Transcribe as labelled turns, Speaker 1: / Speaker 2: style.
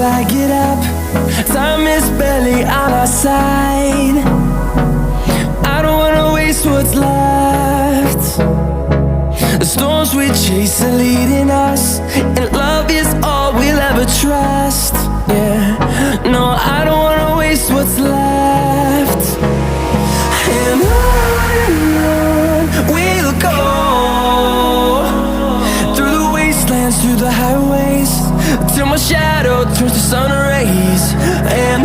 Speaker 1: till I get up. Time is barely on our side. I don't wanna waste what's left. The storms we chase are leading us, and love is all we'll ever trust. Yeah, no, I don't wanna waste what's left. And on we'll go, through the wastelands, through the highways, till my shadow turns to sun rays. And